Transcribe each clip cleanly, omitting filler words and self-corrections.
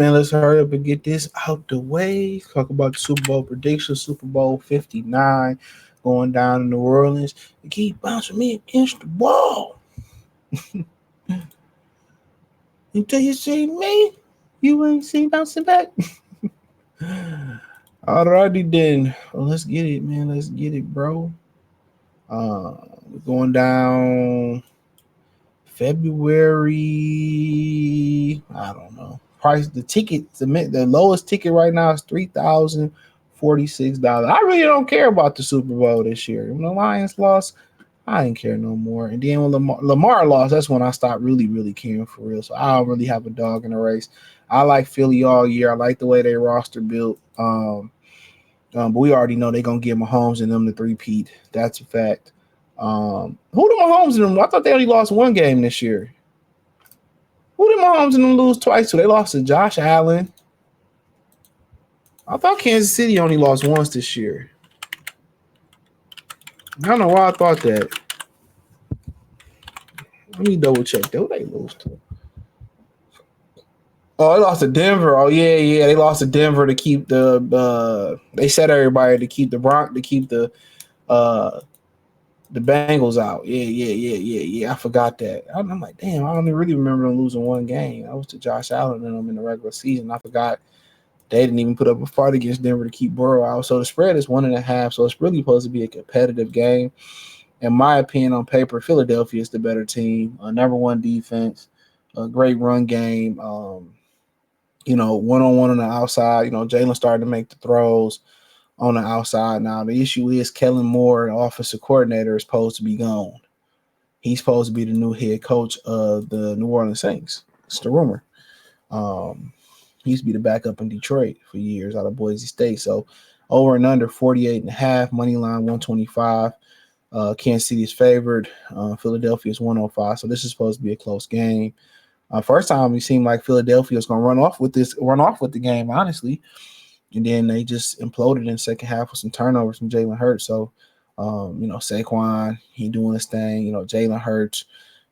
man, let's hurry up and get this out the way. Talk about the Super Bowl prediction. Super Bowl 59 going down in New Orleans. You keep bouncing me against the wall. Until you see me, you ain't seen bouncing back. Alrighty then. Well, let's get it, man. Let's get it, bro. We're going down February. I don't know. Price the ticket the lowest ticket right now is $3,046. I really don't care about the Super Bowl this year. When the Lions lost, I didn't care no more. And then when Lamar lost, that's when I stopped really caring for real. So I don't really have a dog in the race. I like Philly all year. I like the way their roster built. But we already know they're gonna give Mahomes and them the three-peat. That's a fact. Who did Mahomes and them? I thought they only lost one game this year. Who did Mahomes and them lose twice to? They lost to Josh Allen. I thought Kansas City only lost once this year. I don't know why I thought that. Let me double check. Who they lose to? Oh, they lost to Denver. Oh yeah. They lost to Denver to keep the. They set everybody to keep the Bengals out. Yeah. I forgot that. I'm like, damn. I don't really remember them losing one game. I was to Josh Allen and them in the regular season. I forgot they didn't even put up a fight against Denver to keep Burrow out. So the spread is 1.5. So it's really supposed to be a competitive game. In my opinion, on paper, Philadelphia is the better team. Number one defense, a great run game. One-on-one on the outside. Jalen started to make the throws on the outside. Now, the issue is Kellen Moore, the offensive coordinator, is supposed to be gone. He's supposed to be the new head coach of the New Orleans Saints. It's the rumor. He used to be the backup in Detroit for years out of Boise State. So over and under 48.5, money line 125. Kansas City is favored. Philadelphia is 105. So this is supposed to be a close game. First time it seemed like Philadelphia was going to run off with the game, honestly. And then they just imploded in the second half with some turnovers from Jalen Hurts. So, Saquon, he doing his thing. Jalen Hurts,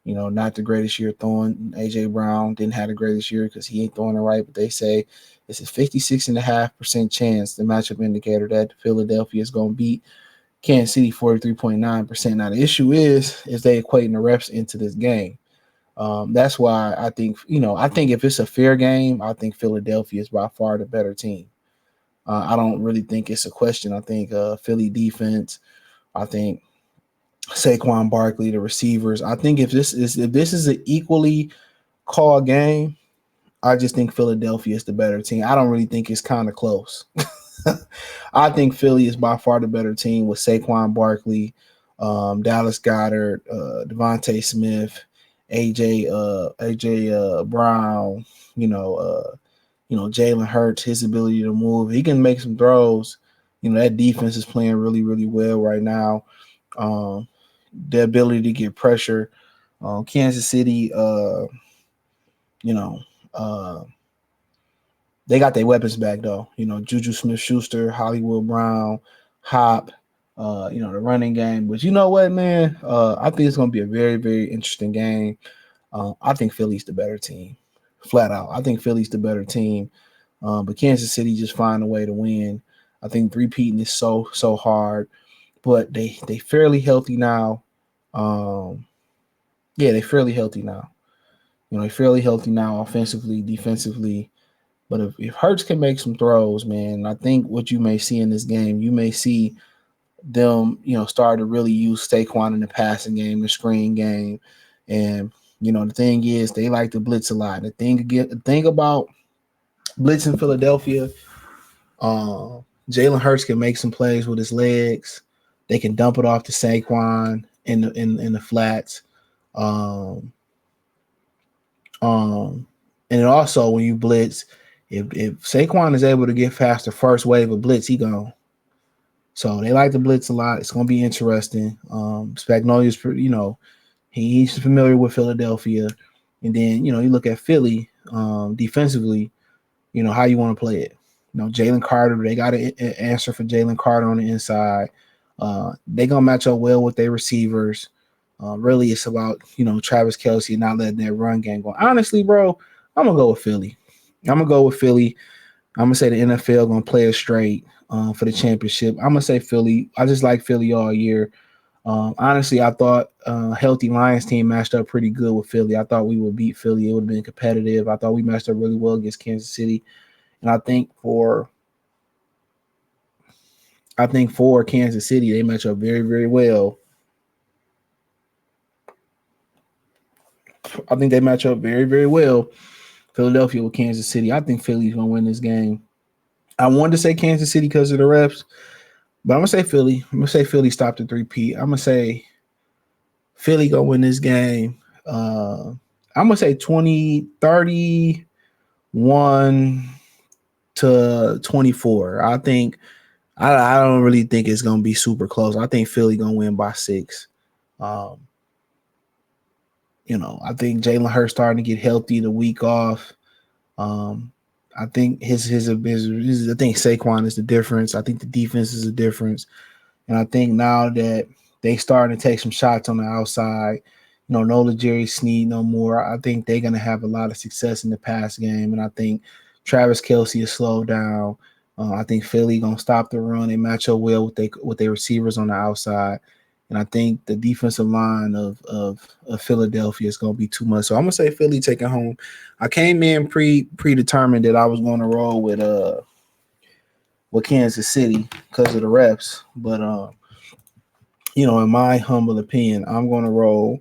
not the greatest year throwing. A.J. Brown didn't have the greatest year because he ain't throwing it right. But they say it's a 56.5% chance, the matchup indicator, that Philadelphia is going to beat Kansas City 43.9%. Now, the issue is they equating the refs into this game. That's why I think if it's a fair game, I think Philadelphia is by far the better team. I don't really think it's a question. I think Philly defense. I think Saquon Barkley, the receivers. I think if this is an equally called game, I just think Philadelphia is the better team. I don't really think it's kind of close. I think Philly is by far the better team with Saquon Barkley, Dallas Goedert, Devontae Smith, AJ Brown, Jalen Hurts, his ability to move. He can make some throws. That defense is playing really well right now. The ability to get pressure. Kansas City, they got their weapons back, though. Juju Smith-Schuster, Hollywood Brown, Hop, the running game. But you know what, man? I think it's going to be a very, very interesting game. I think Philly's the better team, flat out. I think Philly's the better team. But Kansas City just find a way to win. I think three-peating is so hard. But they fairly healthy now. They're fairly healthy now. They're fairly healthy now offensively, defensively. But if Hurts can make some throws, man, I think what you may see in this game, you may see them, start to really use Saquon in the passing game, the screen game. And, the thing is, they like to blitz a lot. The thing about blitz in Philadelphia, Jalen Hurts can make some plays with his legs. They can dump it off to Saquon in the flats. And also when you blitz, if Saquon is able to get past the first wave of blitz, he gone. So they like to blitz a lot. It's going to be interesting. Spagnolia's, he's familiar with Philadelphia. And then, you look at Philly defensively, how you want to play it. Jalen Carter, they got an answer for Jalen Carter on the inside. They're going to match up well with their receivers. Really, it's about, Travis Kelce not letting their run game go. Honestly, bro, I'm going to go with Philly. I'm gonna go with Philly. I'm gonna say the NFL gonna play it straight for the championship. I'm gonna say Philly. I just like Philly all year. Honestly, I thought healthy Lions team matched up pretty good with Philly. I thought we would beat Philly. It would have been competitive. I thought we matched up really well against Kansas City, and I think for Kansas City, they match up very, very well. I think they match up very, very well. Philadelphia with Kansas City. I think Philly's gonna win this game. I wanted to say Kansas City because of the refs, but I'm gonna say Philly. I'm gonna say Philly stopped the three-peat. I'm gonna say Philly gonna win this game. I'm gonna say 20-31 to 24. I don't really think it's gonna be super close. I think Philly gonna win by 6. Um, I think Jalen Hurts starting to get healthy the week off. Um, I think I think Saquon is the difference. I think the defense is the difference. And I think now that they starting to take some shots on the outside, no Jerry Sneed no more. I think they're gonna have a lot of success in the pass game. And I think Travis Kelce is slowed down. I think Philly gonna stop the run. They match up well with their receivers on the outside. And I think the defensive line of Philadelphia is gonna be too much. So I'm gonna say Philly taking home. I came in predetermined that I was gonna roll with Kansas City because of the refs. But in my humble opinion, I'm gonna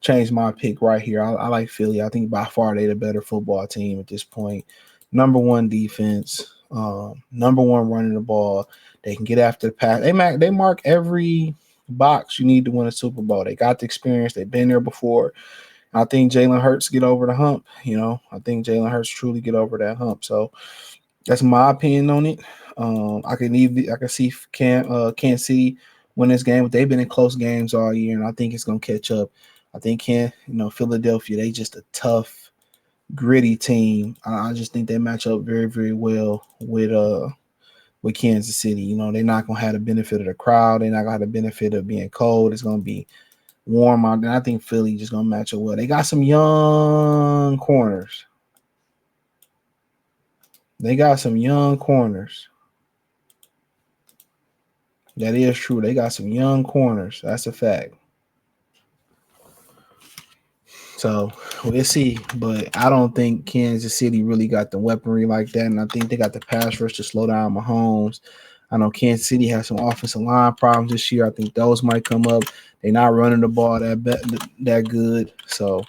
change my pick right here. I like Philly. I think by far they the better football team at this point. Number one defense, number one running the ball. They can get after the pass. They mark every box you need to win a Super Bowl. They got the experience. They've been there before. I think Jalen Hurts get over the hump. I think Jalen Hurts truly get over that hump. So that's my opinion on it. I can see Kansas City win this game, but they've been in close games all year, and I think it's gonna catch up. I think Philadelphia, they just a tough, gritty team. I just think they match up very, very well with Kansas City. They're not gonna have the benefit of the crowd. They're not gonna have the benefit of being cold. It's gonna be warm out there. I think Philly just gonna match up well. They got some young corners. They got some young corners. That is true. They got some young corners. That's a fact. So we'll see. But I don't think Kansas City really got the weaponry like that. And I think they got the pass rush to slow down Mahomes. I know Kansas City has some offensive line problems this year. I think those might come up. They're not running the ball that good. So,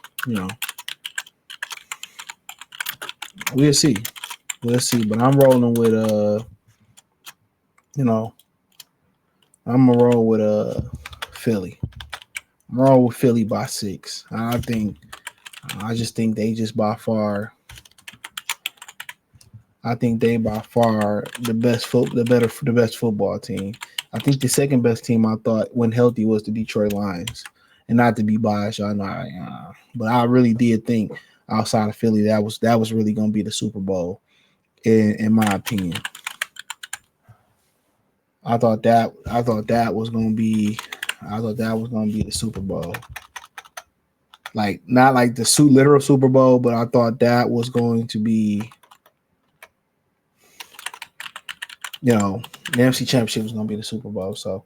we'll see. We'll see. But I'm rolling with I'm gonna roll with Philly. I'm rolling with Philly by 6. I just think they just by far. I think they by far the best football team. I think the second best team I thought when healthy was the Detroit Lions, and not to be biased, y'all know, but I really did think outside of Philly that was really gonna be the Super Bowl, in my opinion. I thought that was gonna be the Super Bowl. Like not like the literal Super Bowl, but I thought that was going to be, the NFC Championship was gonna be the Super Bowl. So,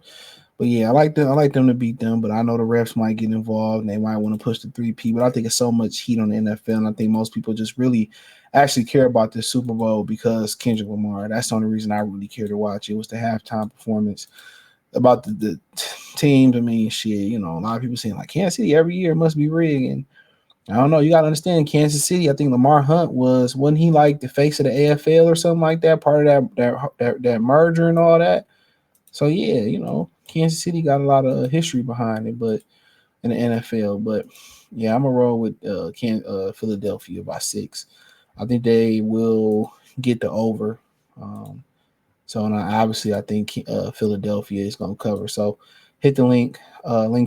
but yeah, I like them to beat them, but I know the refs might get involved and they might want to push the 3P. But I think it's so much heat on the NFL, and I think most people just really actually care about this Super Bowl because Kendrick Lamar. That's the only reason I really care to watch. It was the halftime performance. About the teams. I mean, shit. A lot of people saying like Kansas City every year must be rigged, and I don't know. You got to understand Kansas City. I think Lamar Hunt wasn't he like the face of the AFL or something like that? Part of that merger and all that. So yeah, Kansas City got a lot of history behind it, but in the NFL. But yeah, I'm gonna roll with Philadelphia by 6. I think they will get the over. So and obviously, I think Philadelphia is gonna cover. So hit the link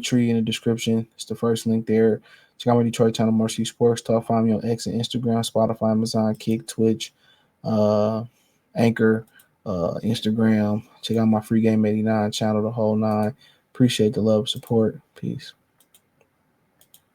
tree in the description. It's the first link there. Check out my Detroit Channel, Mercy Sports Talk. Find me on X and Instagram, Spotify, Amazon, Kick, Twitch, Anchor, Instagram. Check out my Free Game 89 channel, the whole nine. Appreciate the love, support. Peace.